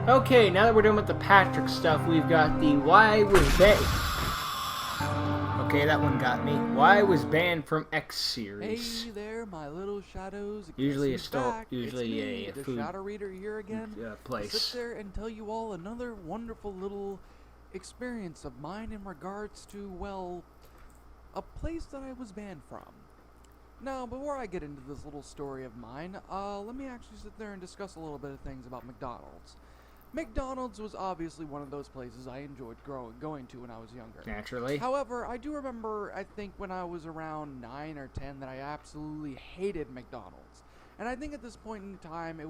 Okay, now that we're done with the Patrick stuff, we've got the Why Was Banned. Okay, that one got me. Why was banned from X series? Hey there, my little shadows. Usually Guess a who's back? usually It's me, a the food shadow reader here again. place. To sit there and tell you all another wonderful little experience of mine in regards to, well, a place that I was banned from. Now, before I get into this little story of mine, let me actually sit there and discuss a little bit of things about McDonald's. McDonald's was obviously one of those places I enjoyed going to when I was younger. Naturally. However, I do remember, I think when I was around 9 or 10, that I absolutely hated McDonald's. And I think at this point in time,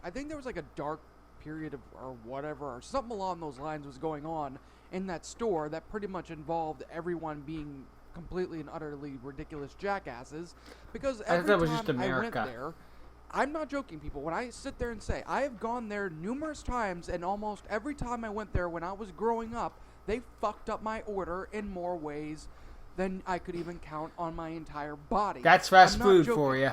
I think there was like a dark period of, or whatever, or something along those lines was going on in that store that pretty much involved everyone being completely and utterly ridiculous jackasses. Because every that was time just I went America. there, I'm not joking, people. When I sit there and say, I have gone there numerous times, and almost every time I went there when I was growing up, they fucked up my order in more ways than I could even count on my entire body. That's fast I'm not food joking. for you.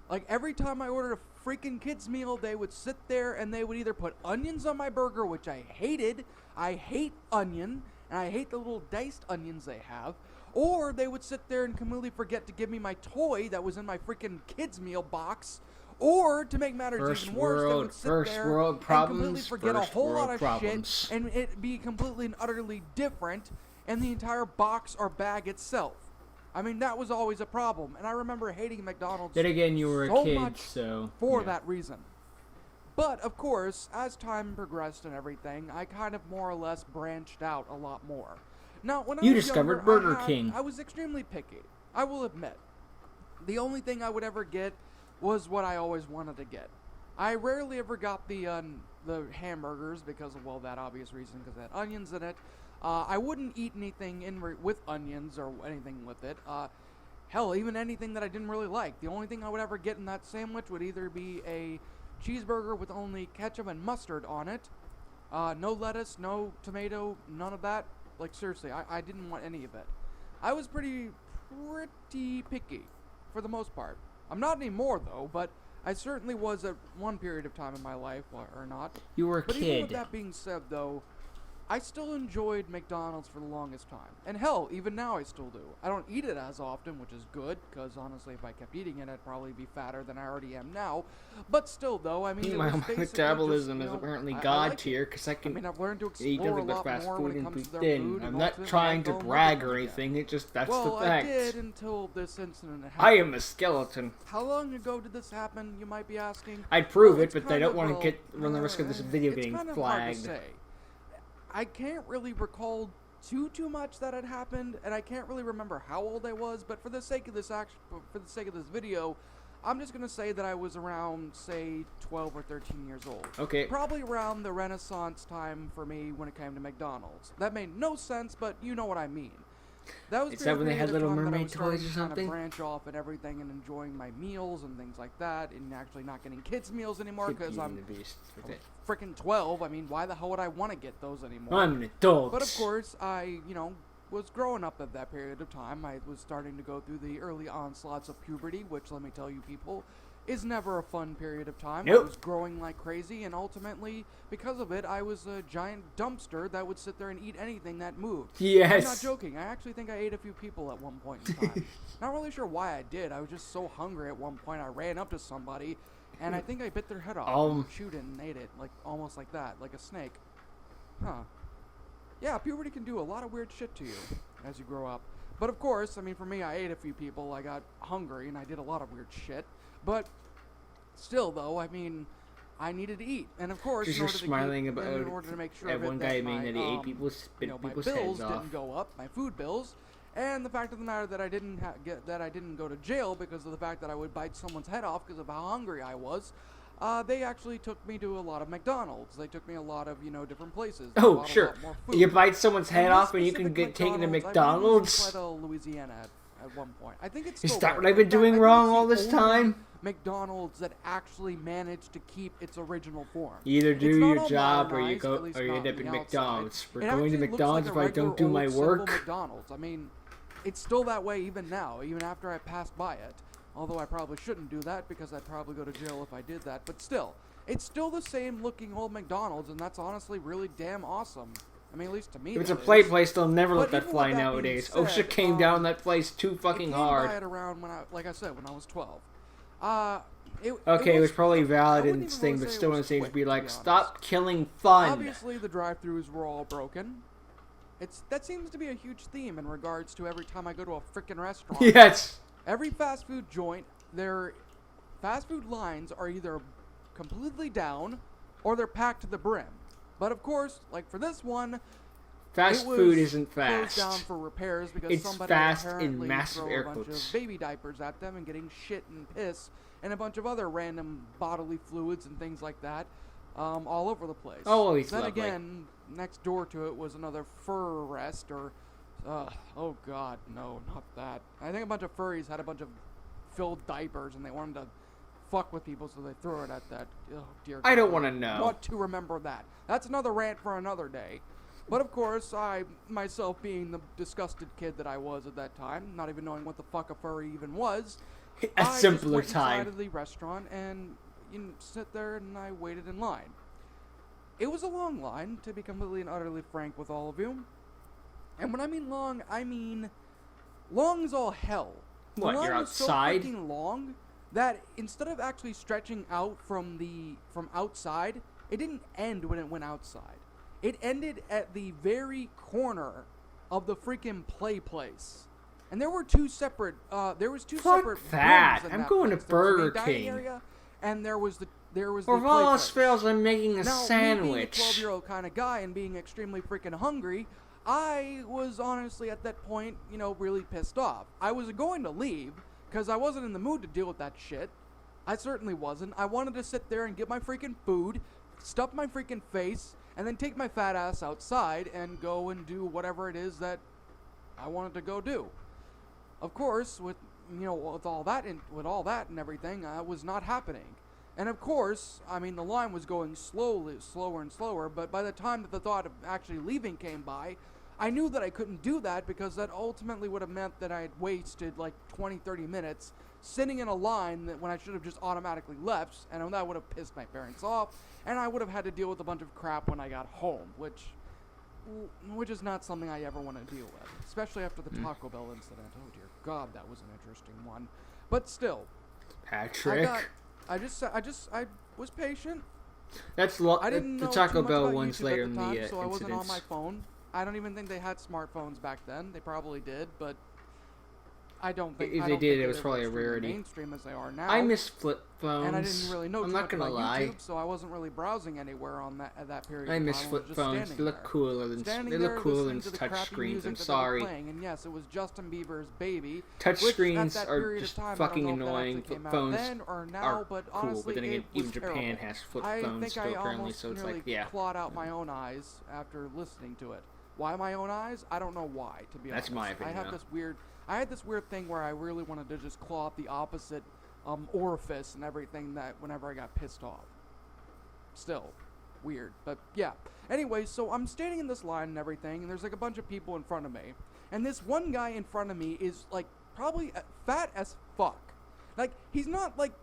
Like, every time I ordered a freaking kid's meal, they would sit there and they would either put onions on my burger, which I hated. I hate onion, and I hate the little diced onions they have. Or they would sit there and completely forget to give me my toy that was in my freaking kid's meal box. Or, to make matters even worse, they would sit there and completely forget a whole lot of shit, and it be completely and utterly different in the entire box or bag itself. I mean, that was always a problem, and I remember hating McDonald's Then again, you were so a kid, much so for yeah. that reason. But, of course, as time progressed and everything, I kind of more or less branched out a lot more. Now, when I was discovered younger, Burger King. I was extremely picky. I will admit. The only thing I would ever get was what I always wanted to get. I rarely ever got the hamburgers because of, well, that obvious reason, because it had onions in it. I wouldn't eat anything with onions or anything with it. Hell, even anything that I didn't really like. The only thing I would ever get in that sandwich would either be a cheeseburger with only ketchup and mustard on it. No lettuce, no tomato, none of that. Like, seriously, I didn't want any of it. I was pretty picky, for the most part. I'm not anymore, though, but I certainly was at one period of time in my life, or not. You were a But kid. even with that being said, though, I still enjoyed McDonald's for the longest time. And hell, even now I still do. I don't eat it as often, which is good, because honestly, if I kept eating it, I'd probably be fatter than I already am now. But still, though, I mean, My it was basically metabolism just, is apparently I God like tier, it. because I can I mean, I've learned to eat explore a nothing but lot fast more food when it and comes be to their thin. food. I'm and not ultimately, trying I to go and look brag at or them again. anything, it just, that's Well, the fact. I did until this incident happened. I am a skeleton. How long ago did this happen, you might be asking? I'd prove Well, it, but I don't want to run the risk of this video getting it's kind of flagged. hard to say. I can't really recall too much that had happened, and I can't really remember how old I was. But for the sake of this video, I'm just gonna say that I was around, say, 12 or 13 years old. Okay. Probably around the Renaissance time for me when it came to McDonald's. That made no sense, but you know what I mean. That was Is that when they had Little Mermaid toys or Kind something? of branch off and everything, and enjoying my meals and things like that, and actually not getting kids' meals anymore because I'm freaking 12. I mean, why the hell would I want to get those anymore? I'm an adult. But of course, I, was growing up at that period of time. I was starting to go through the early onslaughts of puberty, which, let me tell you people, is never a fun period of time. Nope. I was growing like crazy, and ultimately, because of it, I was a giant dumpster that would sit there and eat anything that moved. Yes. I'm not joking. I actually think I ate a few people at one point in time. Not really sure why I did. I was just so hungry at one point. I ran up to somebody, and I think I bit their head off, and chewed it and ate it, like almost like that, like a snake. Huh. Yeah, puberty can do a lot of weird shit to you as you grow up. But of course, I mean, for me, I ate a few people. I got hungry, and I did a lot of weird shit. But still, though, I mean, I needed to eat, and of course, Just in order to make sure that one guy saying that he ate people's my people's bills heads off. didn't go up, my food bills, and the fact of the matter that I didn't go to jail because of the fact that I would bite someone's head off because of how hungry I was. They actually took me to a lot of McDonald's. They took me a lot of, different places. They Oh, bought a sure. lot more food. You bite someone's head And off and you specific can get taken to I McDonald's? went to Louisiana at one point. I think it's Is still that there. what I've been In fact, doing I think wrong it's all the this only time? McDonald's that actually managed to keep its original form. You either It's do not your all job or you modernized, go at least or you not end up on in the McDonald's. outside. We're It going to actually looks McDonald's like if a I don't do regular my old simple work. McDonald's. I mean, it's still that way even now, even after I passed by it. Although I probably shouldn't do that because I'd probably go to jail if I did that. But still, It's still the same looking old McDonald's, and that's honestly really damn awesome. I mean, at least to me. If it's a it plate is. place, they'll never let But that even fly with that being nowadays. said, OSHA came down on that place too fucking it hard. came by it around when like I said, when I was 12. Okay, it was probably valid I in wouldn't its even thing, wanna but say it still in was its thing to quick, be to like, be honest. stop killing fun. Obviously, the drive-thrus were all broken. That seems to be a huge theme in regards to every time I go to a freaking restaurant. Yes. Every fast food joint, their fast food lines are either completely down or they're packed to the brim. But of course, like for this one, Fast it was food isn't closed fast. down for repairs because It's somebody fast in apparently massive threw air a bunch quotes. of baby diapers at them and getting shit and piss and a bunch of other random bodily fluids and things like that all over the place. Oh, it's then lovely. again, next door to it was another fur rest or oh god, no, not that. I think a bunch of furries had a bunch of filled diapers and they wanted to fuck with people, so they threw it at that. Oh dear God. I don't want to know. Want to remember that. That's another rant for another day. But of course, I, myself being the disgusted kid that I was at that time, not even knowing what the fuck a furry even was, A I simpler just went inside time. of the restaurant and sit there and I waited in line. It was a long line, to be completely and utterly frank with all of you. And when I mean long as all hell. The What, line you're was outside? so freaking long that instead of actually stretching out from outside, it didn't end when it went outside. It ended at the very corner of the freaking play place. And there were two separate Fuck rooms that. in I'm that going to place. There was the Burger main dining King. area, and there was the Or if play all else place. fails, I'm making a Now, me sandwich. being a 12-year-old kind of guy and being extremely freaking hungry, I was honestly at that point, really pissed off. I was going to leave because I wasn't in the mood to deal with that shit. I certainly wasn't. I wanted to sit there and get my freaking food, stuff my freaking face, and then take my fat ass outside and go and do whatever it is that I wanted to go do. Of course, with all that and everything, was not happening. And of course, I mean, the line was going slower and slower, but by the time that the thought of actually leaving came by, I knew that I couldn't do that because that ultimately would have meant that I had wasted like 20, 30 minutes sitting in a line that when I should have just automatically left, and that would have pissed my parents off, and I would have had to deal with a bunch of crap when I got home, which is not something I ever want to deal with, especially after the Taco Bell incident. Oh dear God, that was an interesting one. But still, Patrick. I was patient. That's I didn't the know Taco too much Bell about ones YouTube later at in the the time, so I wasn't on my incidents. phone. I don't even think they had smartphones back then. They probably did, but I don't think. If I they don't did, think it was they're probably a extremely rarity. mainstream as they are now. I miss flip phones. And I didn't really know I'm too not much gonna about lie. YouTube, so I wasn't really browsing anywhere on at that period. I of miss time. I was flip just phones. standing They look there. cooler than Standing they there look cooler listening than to the touch crappy screens. music I'm that they were sorry. playing. And yes, it was Justin Bieber's "Baby." Touch which, screens at that are period of just time, I don't fucking know if that annoying. actually Flip came out phones then or now, are but cool, honestly, but then again, it was even Japan terrible. has flip I phones think still I currently, almost so it's nearly like, yeah. clawed out my own eyes after listening to it. Why my own eyes? I don't know why, to be honest. That's my opinion, I had this weird thing where I really wanted to just claw out the opposite orifice and everything that whenever I got pissed off. Still weird, but yeah. Anyway, so I'm standing in this line and everything, and there's like a bunch of people in front of me, and this one guy in front of me is like probably fat as fuck. Like he's not like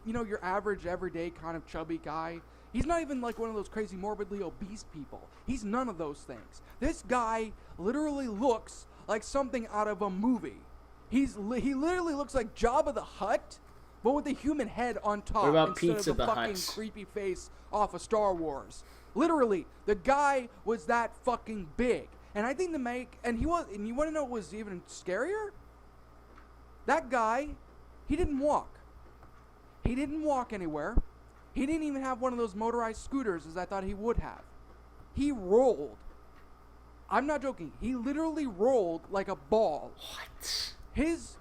your average everyday kind of chubby guy. He's not even like one of those crazy morbidly obese people. He's none of those things. This guy literally looks like something out of a movie. He literally looks like Jabba the Hutt, but with a human head on top What about instead Pizza of the the fucking Hutts? creepy face off of Star Wars. Literally, the guy was that fucking big. And I think and you want to know what was even scarier? That guy, he didn't walk. He didn't walk anywhere. He didn't even have one of those motorized scooters as I thought he would have. He rolled. I'm not joking. He literally rolled like a ball. What? His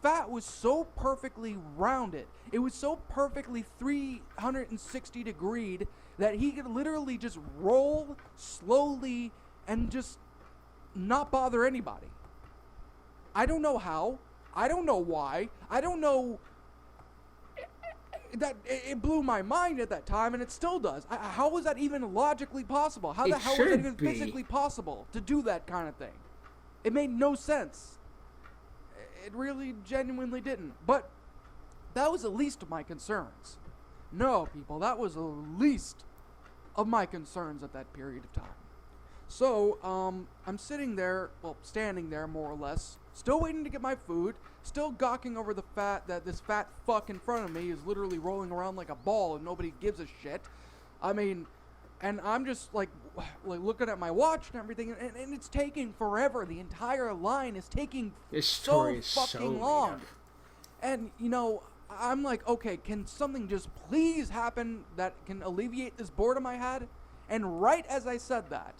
fat was so perfectly rounded. It was so perfectly 360 degreed that he could literally just roll slowly and just not bother anybody. I don't know how. I don't know why. I don't know. That it blew my mind at that time, and it still does. How was that even logically possible? How the hell was it even physically possible to do that kind of thing? It made no sense. It really genuinely didn't. But that was the least of my concerns. No, people, that was the least of my concerns at that period of time. So, I'm sitting there, well, standing there more or less, still waiting to get my food, still gawking over the fact that this fat fuck in front of me is literally rolling around like a ball and nobody gives a shit. I mean, and I'm just like looking at my watch and everything, and it's taking forever. The entire line is taking This story so is fucking so long. made up. And, you know, I'm like, okay, can something just please happen that can alleviate this boredom I had? And right as I said that,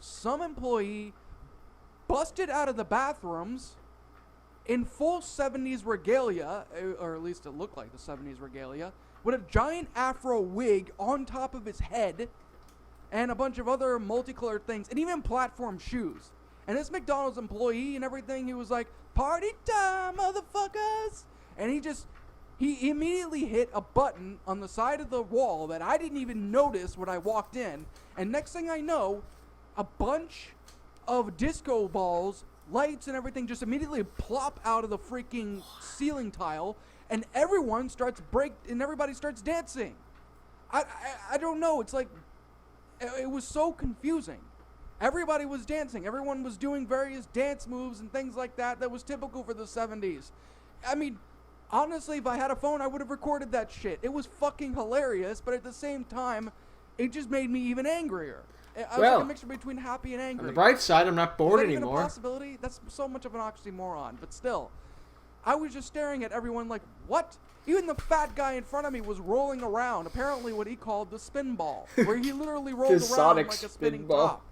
some employee busted out of the bathrooms in full 70s regalia, or at least it looked like the 70s regalia, with a giant afro wig on top of his head, and a bunch of other multicolored things, and even platform shoes. And this McDonald's employee and everything, he was like, "Party time, motherfuckers!" And he immediately hit a button on the side of the wall that I didn't even notice when I walked in. And next thing I know, a bunch of disco balls, lights, and everything just immediately plop out of the freaking ceiling tile, and everybody starts dancing. I don't know. It's like, it was so confusing. Everybody was dancing. Everyone was doing various dance moves and things like that was typical for the 70s. I mean, honestly, if I had a phone, I would have recorded that shit. It was fucking hilarious, but at the same time, it just made me even angrier. I was like a mixture between happy and angry. On the bright side, I'm not bored Is that anymore. Even a possibility? That's so much of an oxymoron. But still, I was just staring at everyone like, what? Even the fat guy in front of me was rolling around, apparently what he called the spin ball, where he literally rolled around Sonic like a spinning spin ball. top.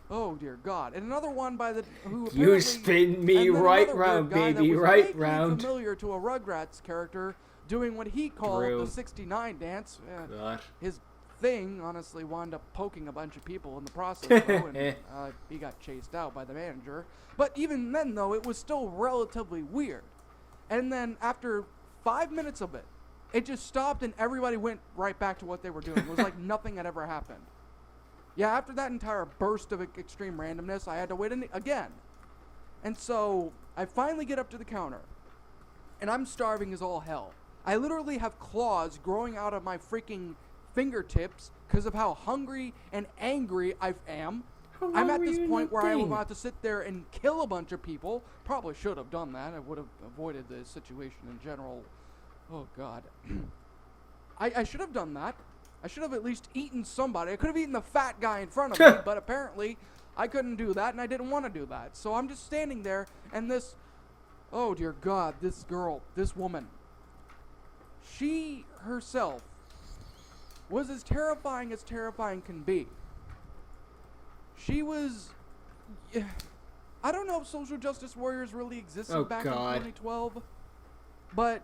Oh dear God! And another one who You spin me right round, baby, right round. Familiar to a Rugrats character doing what he called True. the 69 dance. God. His thing honestly wound up poking a bunch of people in the process, though, and he got chased out by the manager. But even then, though, it was still relatively weird. And then after 5 minutes of it, it just stopped and everybody went right back to what they were doing. It was like nothing had ever happened. Yeah, after that entire burst of extreme randomness, I had to wait again. And so I finally get up to the counter, and I'm starving as all hell. I literally have claws growing out of my freaking fingertips because of how hungry and angry I am. I'm at this point where I'm about to sit there and kill a bunch of people. Probably should have done that. I would have avoided the situation in general. Oh, God. I should have done that. I should have at least eaten somebody. I could have eaten the fat guy in front of me, but apparently I couldn't do that, and I didn't want to do that. So I'm just standing there, and oh dear God, this girl, this woman, she herself was as terrifying can be. She was, I don't know if social justice warriors really existed back in 2012, but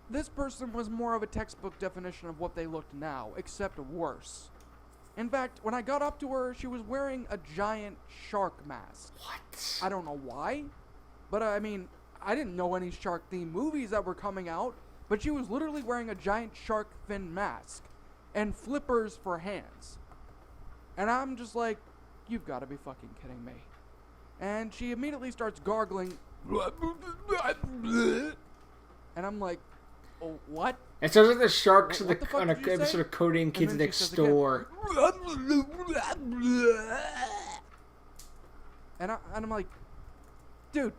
this person was more of a textbook definition of what they looked now, except worse. In fact, when I got up to her, she was wearing a giant shark mask. What? I don't know why, but I mean, I didn't know any shark-themed movies that were coming out, but she was literally wearing a giant shark fin mask and flippers for hands. And I'm just like, you've got to be fucking kidding me. And she immediately starts gargling. And I'm like, oh, what? It sounds like the sharks in What on the fuck a did you episode say? of Codename Kids then she Next says again, Door. And I'm like, dude,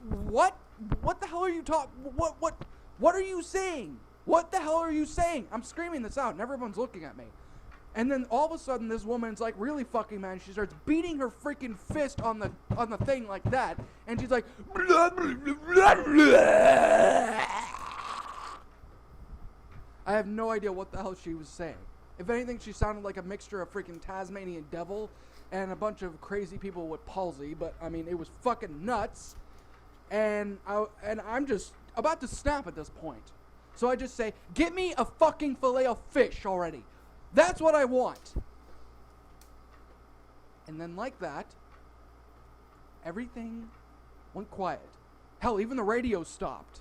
what? What the hell are you talking? What are you saying? What the hell are you saying? I'm screaming this out, and everyone's looking at me. And then all of a sudden, this woman's like really fucking mad. She starts beating her freaking fist on the thing like that, and she's like, blah, blah, blah, blah. I have no idea what the hell she was saying. If anything, she sounded like a mixture of freaking Tasmanian devil and a bunch of crazy people with palsy. But I mean, it was fucking nuts. And I'm just about to snap at this point. So I just say, get me a fucking fillet of fish already. That's what I want. And then like that, everything went quiet. Hell, even the radio stopped.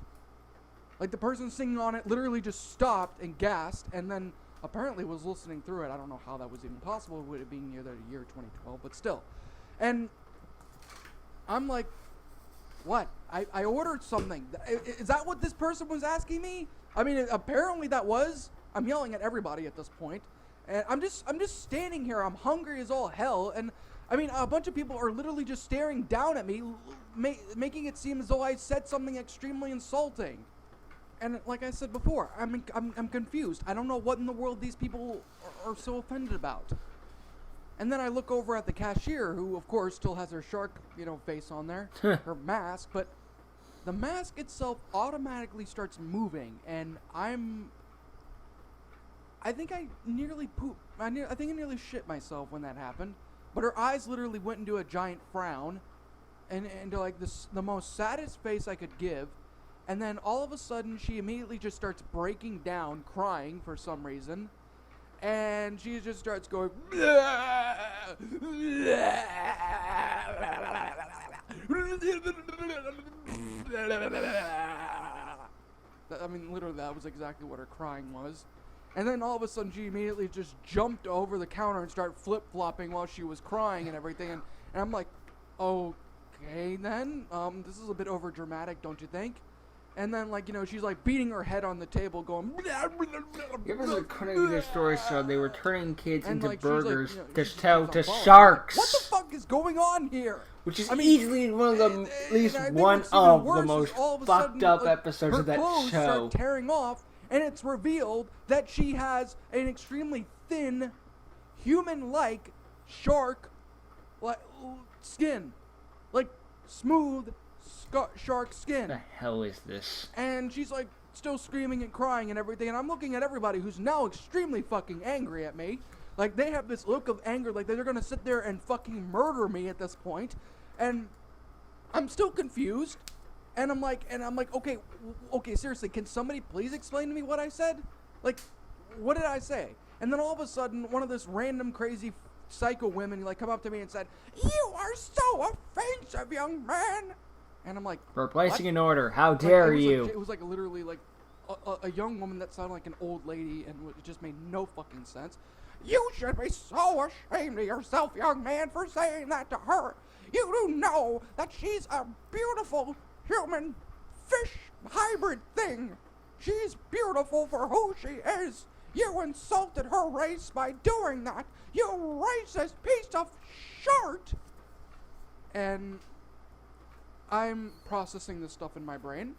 Like the person singing on it literally just stopped and gasped, and then apparently was listening through it. I don't know how that was even possible with it being near the year 2012, but still. And I'm like, What? I ordered something. Is that what this person was asking me? I mean, apparently that was. I'm yelling at everybody at this point. And I'm just standing here. I'm hungry as all hell. And, I mean, a bunch of people are literally just staring down at me, making it seem as though I said something extremely insulting. And like I said before, I'm confused. I don't know what in the world these people are so offended about. And then I look over at the cashier, who, of course, still has her shark, face on there, her mask, but the mask itself automatically starts moving, and I think I nearly pooped. I think I nearly shit myself when that happened. But her eyes literally went into a giant frown, and into like the most saddest face I could give. And then all of a sudden, she immediately just starts breaking down, crying for some reason. And she just starts going, I mean, literally, that was exactly what her crying was. And then all of a sudden, she immediately just jumped over the counter and started flip-flopping while she was crying and everything. And I'm like, okay, then, this is a bit over-dramatic, don't you think? And then, she's, beating her head on the table, going... It was according to their story, so they were turning kids into burgers to What sharks. the fuck is going on here? Which is easily one of the, at least one of the most fucked up episodes of that show. show. Start tearing off, and it's revealed that she has an extremely thin, human-like shark skin. Smooth shark skin. What the hell is this? And she's still screaming and crying and everything, and I'm looking at everybody who's now extremely fucking angry at me. They have this look of anger, they're gonna sit there and fucking murder me at this point. And I'm still confused. And I'm like, okay, seriously, can somebody please explain to me what I said? What did I say? And then all of a sudden, one of this random crazy psycho women come up to me and said, "You are so offensive, young man." And I'm like, "We're placing an order. How Like, dare it was you?" It was literally a young woman that sounded like an old lady, and it just made no fucking sense. "You should be so ashamed of yourself, young man, for saying that to her. You do know that she's a beautiful human fish hybrid thing. She's beautiful for who she is. You insulted her race by doing that. You racist piece of shit." And I'm processing this stuff in my brain,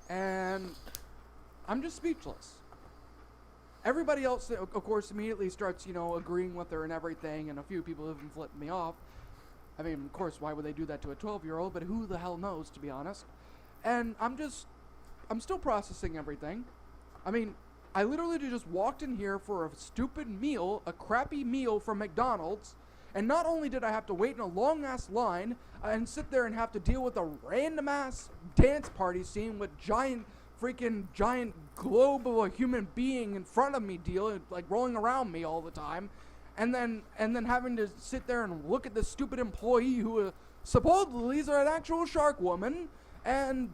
and I'm just speechless. Everybody else, of course, immediately starts, agreeing with her and everything, and a few people even flipped me off. I mean, of course, why would they do that to a 12-year-old, but who the hell knows, to be honest. And I'm still processing everything. I mean, I literally just walked in here for a stupid meal, a crappy meal from McDonald's, and not only did I have to wait in a long-ass line and sit there and have to deal with a random-ass dance party scene with giant globe of a human being in front of me rolling around me all the time, and then having to sit there and look at this stupid employee who supposedly is an actual shark woman, and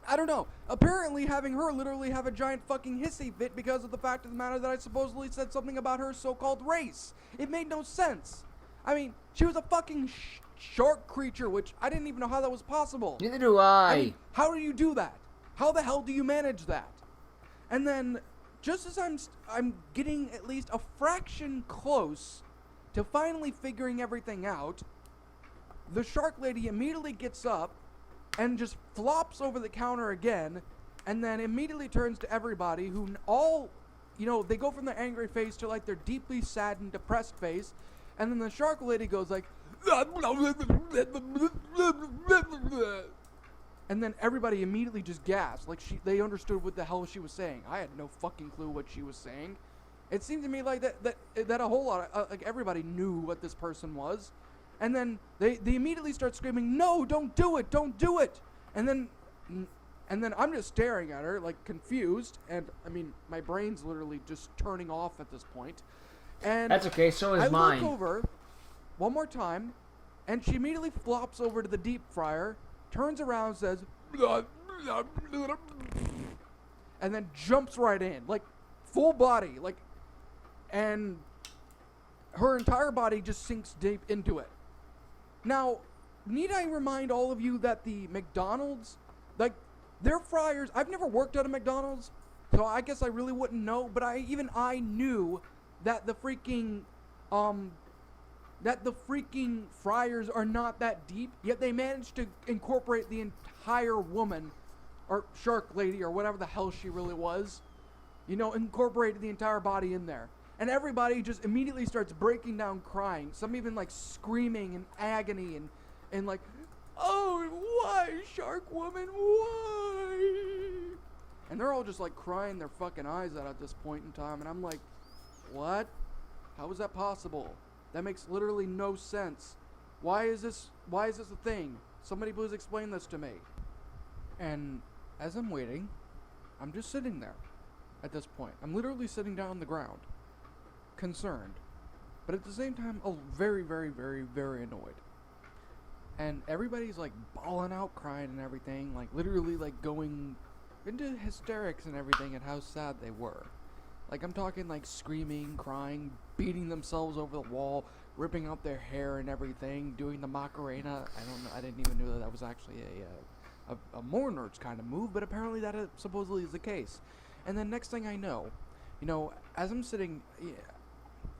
I don't know. Apparently having her literally have a giant fucking hissy fit because of the fact of the matter that I supposedly said something about her so-called race. It made no sense. I mean, she was a fucking shark creature, which I didn't even know how that was possible. Neither do I. I mean, how do you do that? How the hell do you manage that? And then, just as I'm getting at least a fraction close to finally figuring everything out, the shark lady immediately gets up and just flops over the counter again, and then immediately turns to everybody who all, they go from their angry face to their deeply sad and depressed face, and then the shark lady goes and then everybody immediately just gasped, they understood what the hell she was saying. I had no fucking clue what she was saying. It seemed to me that a whole lot of, everybody knew what this person was. And then they immediately start screaming, "No, don't do it, don't do it!" And then I'm just staring at her, confused, and I mean, my brain's literally just turning off at this point. And that's okay, so is mine. I look over one more time, and she immediately flops over to the deep fryer, turns around, says, and then jumps right in, full body, and her entire body just sinks deep into it. Now, need I remind all of you that the McDonald's, like, their fryers, I've never worked at a McDonald's, so I guess I really wouldn't know, but I knew that the freaking fryers are not that deep, yet they managed to incorporate the entire woman, or shark lady, or whatever the hell she really was, incorporated the entire body in there. And everybody just immediately starts breaking down crying, some even like screaming in agony and like, oh, why, shark woman, why? And they're all just like crying their fucking eyes out at this point in time, and I'm like, what? How is that possible? That makes literally no sense. Why is this a thing? Somebody please explain this to me. And as I'm waiting, I'm just sitting there at this point. I'm literally sitting down on the ground, concerned, but at the same time, very, very, very, very annoyed. And everybody's like bawling out, crying and everything, like literally like going into hysterics and everything at how sad they were. Like, I'm talking like screaming, crying, beating themselves over the wall, ripping out their hair and everything, doing the Macarena. I don't know, I didn't even know that was actually a mourner's kind of move, but apparently that supposedly is the case. And then next thing I know, as I'm sitting,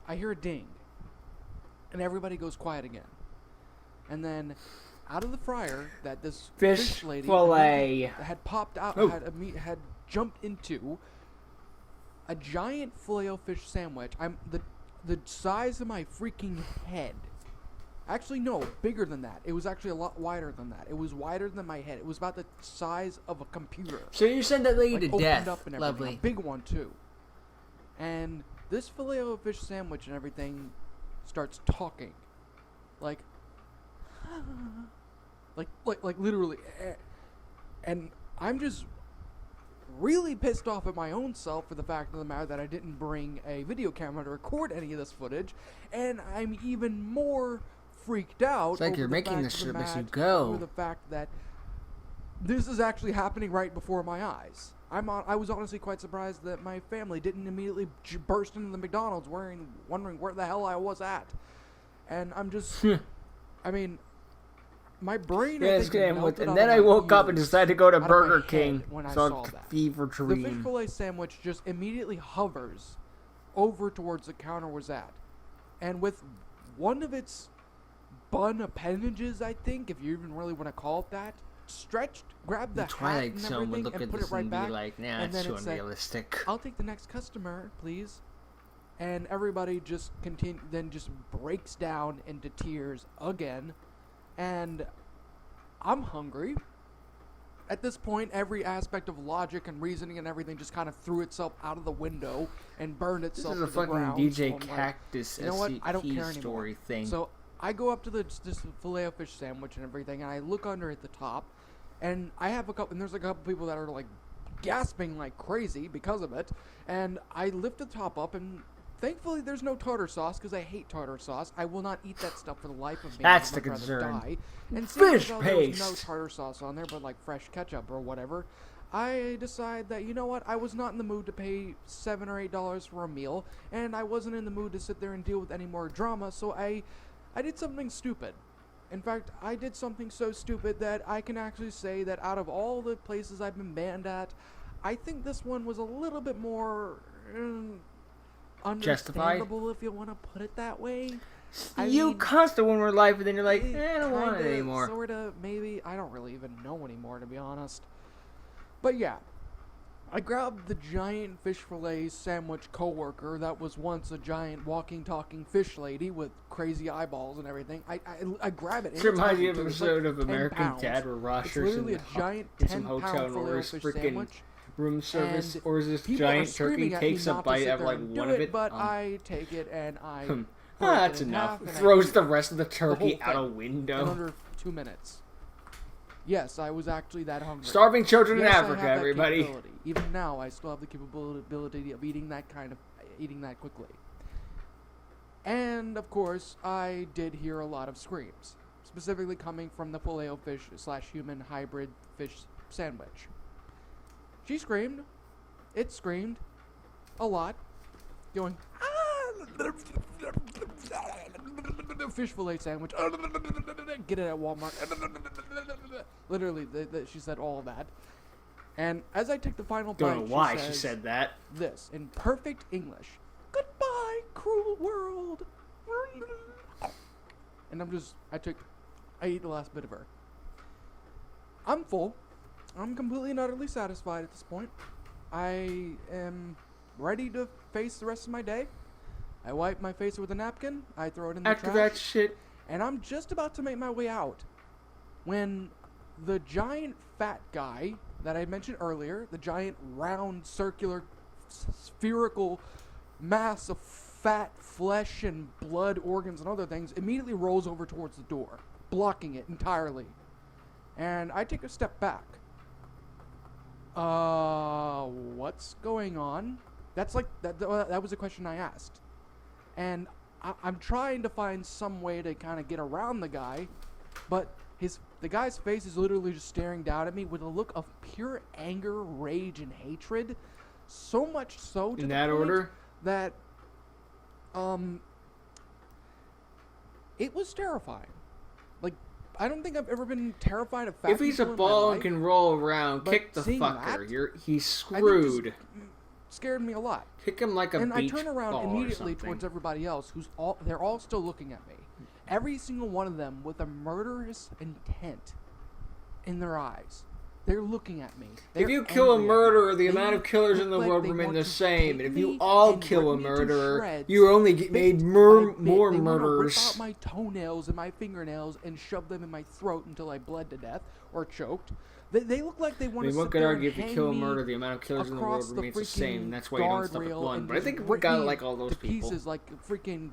I hear a ding, and everybody goes quiet again. And then out of the fryer that this fish lady fillet had popped out, had jumped into a giant Filet-O-Fish sandwich. The size of my freaking head. Actually, no, bigger than that. It was actually a lot wider than that. It was wider than my head. It was about the size of a computer. So you sent that lady like, to death. Up and Lovely. A big one too. And this Filet-O-Fish sandwich and everything starts talking, like literally, and I'm just really pissed off at my own self for the fact of the matter that I didn't bring a video camera to record any of this footage, and I'm even more freaked out. It's like you're making this shit as you go. Over the fact that this is actually happening right before my eyes. I was honestly quite surprised that my family didn't immediately burst into the McDonald's wondering where the hell I was at. And I'm just, I mean, my brain. Yeah, and then I woke up and decided to go to Burger King. When I so saw that. Fever dream. The fish fillet sandwich just immediately hovers over towards the counter was at, and with one of its bun appendages, I think, if you even really want to call it that, stretched, grabbed the Twilight hat and Zone would everything, look and at put this it right and back. be like, nah, and it's then too it said, unrealistic. I'll take the next customer, please. And everybody just then just breaks down into tears again. And I'm hungry. At this point, every aspect of logic and reasoning and everything just kind of threw itself out of the window and burned itself to the ground. This is a fucking So DJ I'm Cactus like, you know what? I don't care SCP story anymore. thing. So I go up to this Filet-O-Fish sandwich and everything, and I look under at the top, and and there's a couple people that are like gasping like crazy because of it, and I lift the top up, and thankfully there's no tartar sauce because I hate tartar sauce. I will not eat that stuff for the life of me. That's I'd the much rather concern. die. And Fish seeing as though there was no paste. tartar sauce on there, but like fresh ketchup or whatever, I decide that, you know what, I was not in the mood to pay $7 or $8 for a meal, and I wasn't in the mood to sit there and deal with any more drama, so I did something stupid. In fact, I did something so stupid that I can actually say that out of all the places I've been banned at, I think this one was a little bit more understandable, if you want to put it that way. You cussed it when we were live, and then you're like, I don't want it Kinda, anymore. Sorta, maybe. I don't really even know anymore, to be honest. But yeah, I grabbed the giant fish fillet sandwich coworker that was once a giant walking, talking fish lady with crazy eyeballs and everything. I grab it. This reminds me of an It's episode like of 10 American pounds. Dad where It's Rosher's literally a giant in some 10-pound hotel and orders Filet-O-Fish freaking sandwich. room service, And or is this people are giant turkey screaming at me takes a not to bite sit out of there like and do one of it, it? but I take it and I. That's enough. Throws the rest of the turkey out a window. In under 2 minutes. Yes, I was actually that hungry. Starving children in Yes, I Africa, have that everybody. capability. Even now, I still have the capability of eating that quickly. And of course, I did hear a lot of screams, specifically coming from the Filet-O-Fish / human hybrid fish sandwich. She screamed. It screamed a lot, going. fish fillet sandwich. Get it at Walmart. Literally, she said all of that. And as I take the final bite, Don't know why she she says said that. this in perfect English. Goodbye, cruel world. And I ate the last bit of her. I'm full. I'm completely and utterly satisfied at this point. I am ready to face the rest of my day. I wipe my face with a napkin. I throw it in the After trash. that shit, And I'm just about to make my way out when the giant fat guy that I mentioned earlier, the giant round circular spherical mass of fat flesh and blood organs and other things, immediately rolls over towards the door, blocking it entirely. And I take a step back. What's going on? That's like that was a question I asked. And I'm trying to find some way to kind of get around the guy, but the guy's face is literally just staring down at me with a look of pure anger, rage, and hatred. So much so to in the that point order, that it was terrifying. Like, I don't think I've ever been terrified of fat if he's a people in my ball and life, can roll around, but kick the seeing fucker. that, He's I think just screwed. scared me a lot. Kick him like a And I beach turn around ball or immediately something. towards everybody else, they're all still looking at me. Every single one of them with a murderous intent in their eyes. They're looking at me. If you kill a angry at me. murderer, the They amount of killers in the look like world they remain want the to same. take And if you me all and kill a rip me to murderer, shreds, you only get bit made by more bit. They wanna rip murderers. out my toenails and my fingernails and shove them in my throat until I bled to death or choked. They look like they I want to mean, one sit could there argue and if you hang kill a me murderer, the amount of killers in the across world remains the freaking same. That's why you don't stop with guardrail one. and But I just think we rip gotta me like all those to people. pieces like freaking,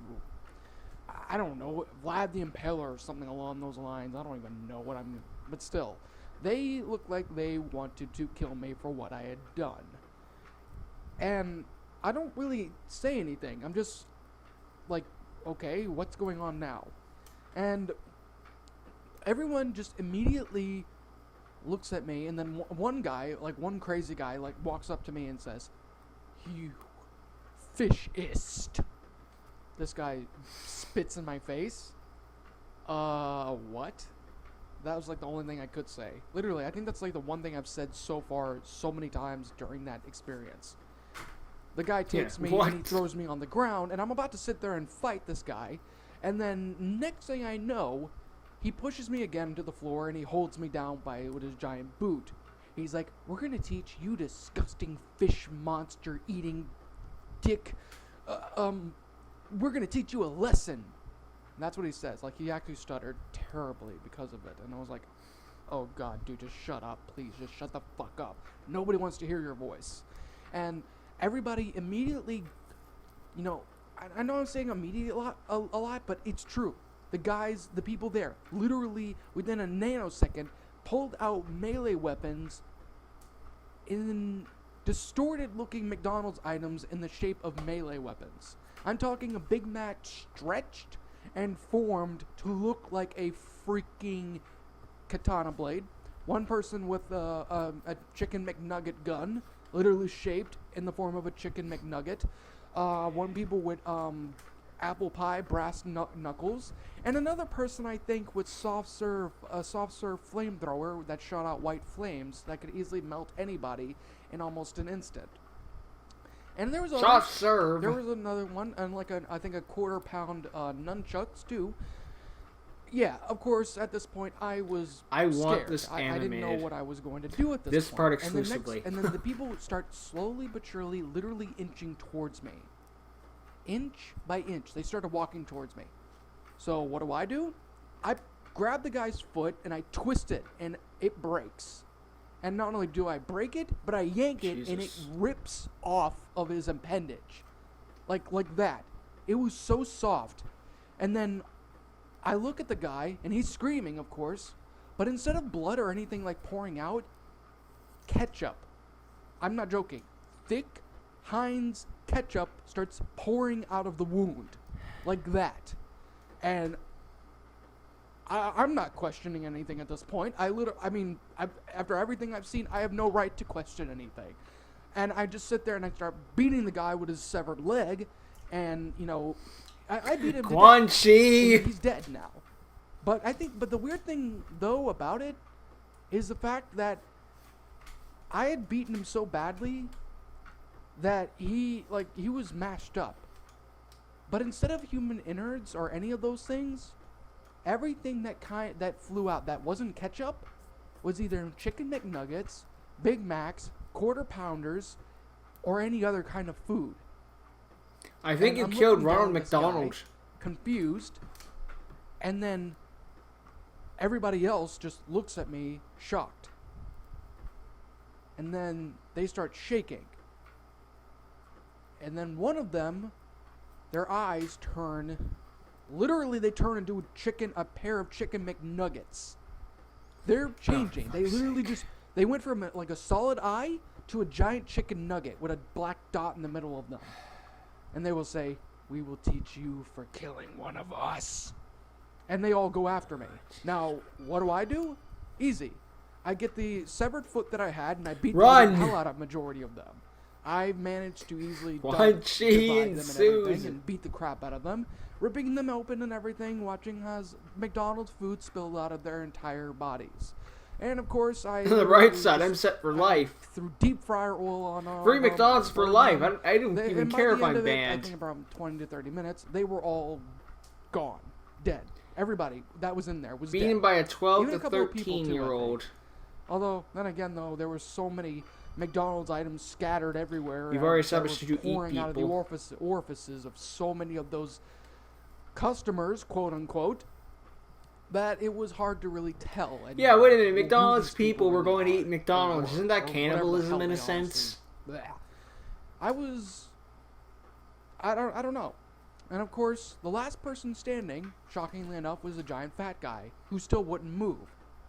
I don't know, Vlad the Impaler or something along those lines. I don't even know what I'm, but still, they look like they wanted to kill me for what I had done. And I don't really say anything. I'm just like, okay, what's going on now? And everyone just immediately looks at me, and then one guy, like one crazy guy, like walks up to me and says, "You fishist." This guy spits in my face. What? That was like the only thing I could say. Literally, I think that's like the one thing I've said so far so many times during that experience. The guy takes me and he throws me on the ground, and I'm about to sit there and fight this guy, and then next thing I know, he pushes me again to the floor and he holds me down with his giant boot. He's like, "We're gonna teach you, disgusting fish monster eating dick. We're gonna teach you a lesson." And that's what he says. Like, he actually stuttered terribly because of it. And I was like, oh god, dude, just shut up, please. Just shut the fuck up. Nobody wants to hear your voice. And everybody immediately, you know, I know I'm saying immediately a lot, but it's true. The people there, literally within a nanosecond, pulled out melee weapons in distorted-looking McDonald's items in the shape of melee weapons. I'm talking a Big Mac stretched and formed to look like a freaking katana blade. One person with a chicken McNugget gun, literally shaped in the form of a chicken McNugget. One people with apple pie brass knuckles, and another person I think with a soft serve flamethrower that shot out white flames that could easily melt anybody in almost an instant. And there was soft serve. There was another one, and like I think a quarter-pound nunchucks too. Yeah, of course. At this point, I was scared. Want this I animated. didn't know what I was going to do at this This point. part exclusively. And then the people start slowly but surely, literally inching towards me. Inch by inch, they started walking towards me. So what do? I grab the guy's foot and I twist it, and it breaks. And not only do I break it, but I yank it, and it rips off of his appendage, like that. It was so soft. And then I look at the guy, and he's screaming, of course, but instead of blood or anything like pouring out, ketchup. I'm not joking. Thick Heinz ketchup starts pouring out of the wound, like that. And I'm not questioning anything at this point. After everything I've seen, I have no right to question anything. And I just sit there and I start beating the guy with his severed leg, and, you know, I beat him to Quan death. Chi! He's dead now. But the weird thing though about it is the fact that I had beaten him so badly that he was mashed up. But instead of human innards or any of those things, everything that flew out that wasn't ketchup was either chicken McNuggets, Big Macs, quarter pounders, or any other kind of food. I think And you I'm killed looking down Ronald at this guy, McDonald. confused, and then everybody else just looks at me shocked. And then they start shaking. And then one of them, their eyes turn, literally they turn into a pair of chicken McNuggets. They're changing. They literally they went from a solid eye to a giant chicken nugget with a black dot in the middle of them. And they will say, "We will teach you for killing one of us." And they all go after me. Now, what do? Easy. I get the severed foot that I had, and I beat the hell out of majority of them. I managed to easily divide them and everything and beat the crap out of them, ripping them open and everything, watching as McDonald's food spilled out of their entire bodies. And of course, I On the right side, I'm set for life. Threw deep fryer oil on Free McDonald's for life. I don't even care if I'm banned. I think around 20 to 30 minutes, they were all gone, dead. Everybody that was in there was beaten dead. by a 12 Even to a couple of people, 13-year-old. Although, then again, though, there were so many McDonald's items scattered everywhere. You've already established that you eat pouring out of the people. orifices of so many of those customers, quote unquote, that it was hard to really tell. Yeah, wait a minute. who McDonald's these people were going to really eat are, McDonald's. Isn't that or cannibalism in a whatever the hell they sense? honestly- Bleh. I don't know. And of course, the last person standing, shockingly enough, was a giant fat guy who still wouldn't move.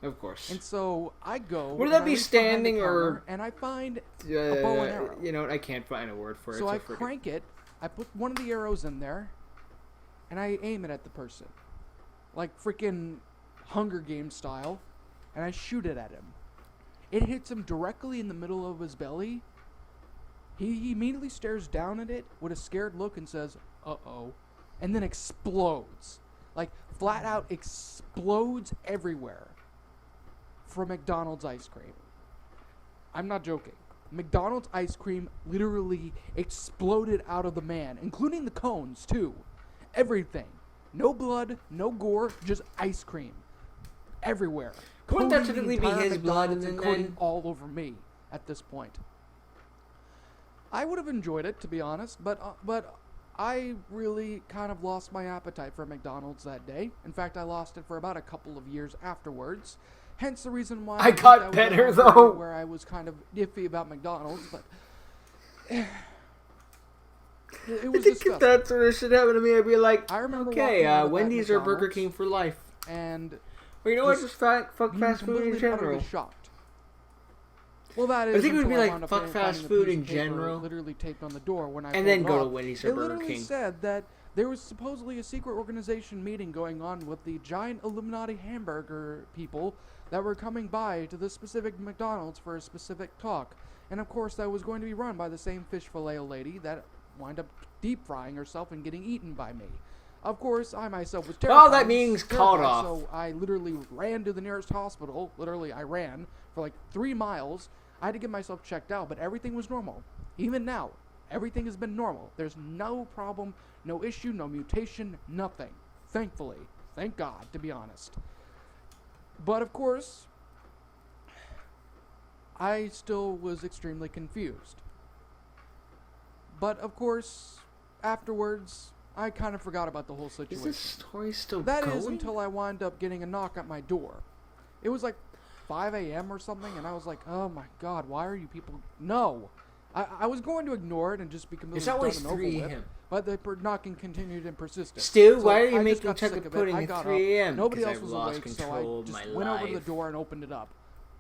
Of course. And so I go. Would and that I be reach behind the standing counter, or- And I find a bow and arrow. You know, I can't find a word for it. So I friggin- crank it. I put one of the arrows in there, and I aim it at the person, like freaking Hunger Games style, and I shoot it at him. It hits him directly in the middle of his belly. He immediately stares down at it with a scared look and says, "Uh-oh," and then explodes. Like, flat out explodes everywhere from McDonald's ice cream. I'm not joking. McDonald's ice cream literally exploded out of the man, including the cones, too. Everything. No blood, no gore, just ice cream. Everywhere. Wouldn't that Coating the typically be entire his blood McDonald's and and then- coating all over me at this point. I would have enjoyed it, to be honest, but I really kind of lost my appetite for McDonald's that day. In fact, I lost it for about a couple of years afterwards. Hence the reason why I got was better, at a point though. where I was kind of iffy about McDonald's, but it I was think if disgusting. that sort of shit happened to me, I'd be like, I remember okay, walking out of that Wendy's or Burger McDonald's King for life. and Or you know what, just fuck being fast food in completely, general. utterly shocked. Well, that is. think it would be until I like, wound up fuck finding fast a food piece in of paper general. Literally taped on the door when I And then pulled go to off. Wendy's or It Burger literally King. said that there was supposedly a secret organization meeting going on with the giant Illuminati hamburger people that were coming by to this specific McDonald's for a specific talk. And of course, that was going to be run by the same fish fillet lady that wound up deep frying herself and getting eaten by me. Of course, I myself was terrified. Well, that meeting's called off. So I literally ran to the nearest hospital. Literally, I ran for like 3 miles. I had to get myself checked out, but everything was normal. Even now, everything has been normal. There's no problem, no issue, no mutation, nothing. Thankfully. Thank God, to be honest. But of course, I still was extremely confused. But of course, afterwards, I kind of forgot about the whole Is situation. this story still That going? is until I wound up getting a knock at my door. It was like 5 a.m. or something, and I was like, oh my god, why are you people... No! I was going to ignore it and just be completely It's done always and over 3 with, a.m. but the knocking continued and persisted. Stu, So why are you I just making got chocolate sick of it. pudding I at got 3 up. a.m.? Nobody 'Cause else I've was lost awake, so control I of just my went over to the life. door and opened it up.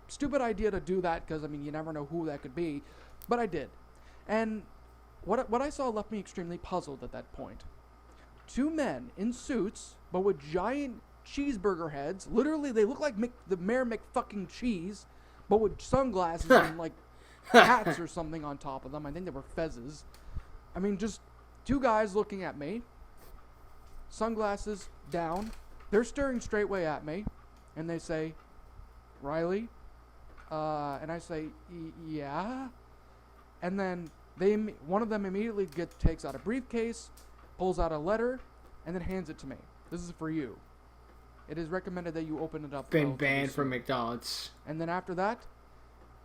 Stupid idea to do that, because, I mean, you never know who that could be. But I did. And what I saw left me extremely puzzled at that point. 2 men in suits, but with giant cheeseburger heads. Literally, they look like the Mayor McFucking Cheese, but with sunglasses and, like, hats or something on top of them. I think they were fezzes. I mean, just 2 guys looking at me. sunglasses down. They're staring straightway at me, and they say, "Riley?" And I say, "Yeah." And then one of them immediately takes out a briefcase, pulls out a letter, and then hands it to me. "This is for you. It is recommended that you open it up." Been banned from McDonald's. And then after that,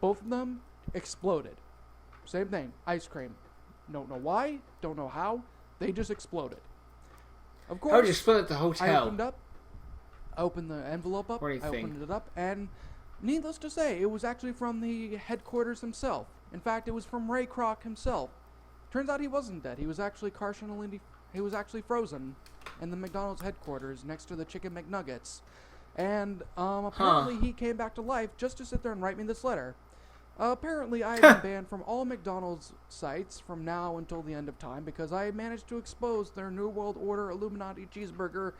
both of them exploded. Same thing, ice cream. Don't know why, don't know how. They just exploded. Of course. How did you split at the I hotel? opened the envelope up. What do you think? Opened it up, and needless to say, it was actually from the headquarters himself. In fact, it was from Ray Kroc himself. Turns out he wasn't dead. He was actually frozen in the McDonald's headquarters next to the Chicken McNuggets. And apparently he came back to life just to sit there and write me this letter. Apparently I have been banned from all McDonald's sites from now until the end of time because I managed to expose their New World Order Illuminati cheeseburger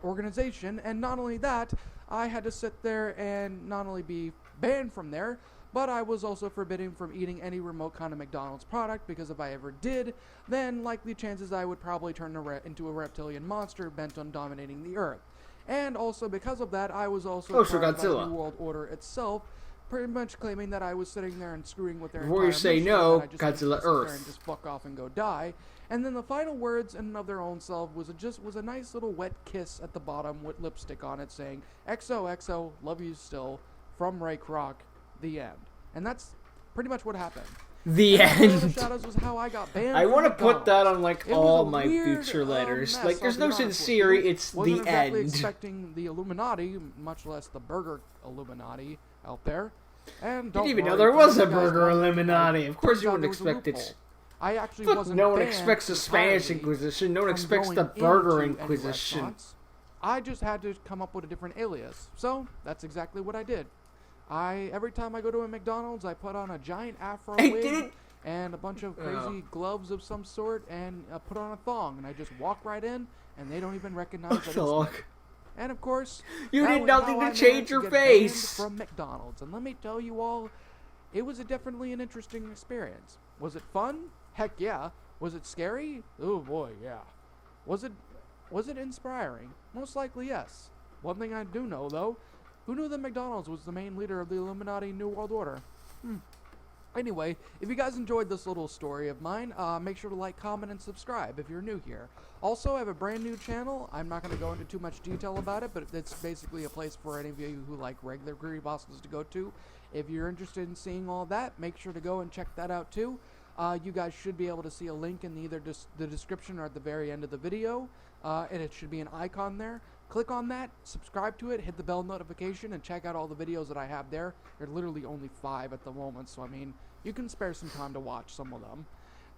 organization. And not only that, I had to sit there and not only be banned from there, but I was also forbidden from eating any remote kind of McDonald's product, because if I ever did, then likely chances I would probably turn into a reptilian monster bent on dominating the Earth. And also because of that, I was also so part of the Godzilla. New World Order itself, pretty much claiming that I was sitting there and screwing with their Before entire you say mission, no, and I just had to Godzilla sit there Earth. and just fuck off and go die. And then the final words in and of their own self was a nice little wet kiss at the bottom with lipstick on it saying, "XOXO, love you still, from Ray Kroc, the end." And that's pretty much what happened. The And Shadow of the end. Shadows was how I got banned. I want to from put that McDonald's. on like It was all a my weird, future letters. mess, Like, there's I'll no be honest with sincerity. you. It's Wasn't the exactly end. expecting the Illuminati, much less the burger Illuminati out there. And You don't didn't even know worry, there for was you a guys burger wondering, Illuminati. Of course turns you out wouldn't there was a expect it. loophole. I actually Look, wasn't no one banned expects the Spanish entirely Inquisition. No one from expects the going Burger into any Inquisition. restaurants. I just had to come up with a different alias. So that's exactly what I did. Every time I go to a McDonald's, I put on a giant afro Hey, wig did it- and a bunch of crazy gloves of some sort, and put on a thong, and I just walk right in, and they don't even recognize that it's me. And of course, You that did was nothing how to I change managed your get banned face. from McDonald's. And let me tell you all, it was definitely an interesting experience. Was it fun? Heck yeah. Was it scary? Oh boy, yeah. Was it inspiring? Most likely yes. One thing I do know though, who knew that McDonald's was the main leader of the Illuminati New World Order? Anyway, if you guys enjoyed this little story of mine, make sure to like, comment, and subscribe if you're new here. Also, I have a brand new channel. I'm not going to go into too much detail about it, but it's basically a place for any of you who like regular Greedy Bosses to go to. If you're interested in seeing all that, make sure to go and check that out too. You guys should be able to see a link in either the description or at the very end of the video, and it should be an icon there. Click on that, subscribe to it, hit the bell notification, and check out all the videos that I have there. There are literally only 5 at the moment, so I mean, you can spare some time to watch some of them.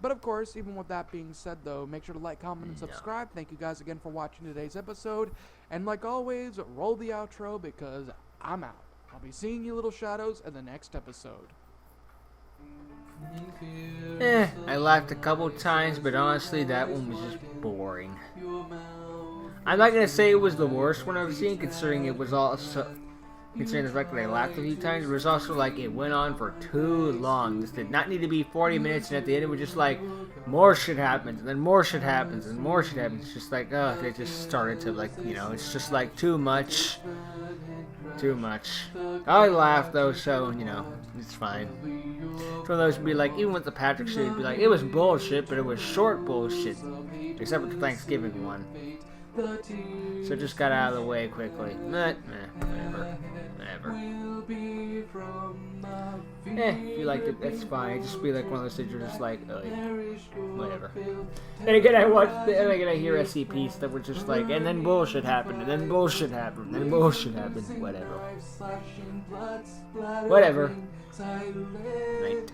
But of course, even with that being said though, make sure to like, comment, and subscribe. Thank you guys again for watching today's episode. And like always, roll the outro because I'm out. I'll be seeing you little shadows in the next episode. I laughed a couple times, but honestly, that one was just boring. I'm not gonna say it was the worst one I've seen, considering it was also, considering the fact that I laughed a few times. It was also like it went on for too long. This did not need to be 40 minutes, and at the end it was just like more shit happens, and then more shit happens, and more shit happens. It's just like, they just started to like, it's just like too much. Too much. I laughed though, so it's fine. It's one of those would be like, even with the Patrick shit, it'd be like, it was bullshit, but it was short bullshit, except for the Thanksgiving one. So it just got out of the way quickly. Whatever. If you liked it, that's fine. Just be like one of those things you're just like, whatever. And again, I hear SCP stuff, which is like, and then bullshit happened, and then bullshit happened, and then bullshit happened. Whatever. Night.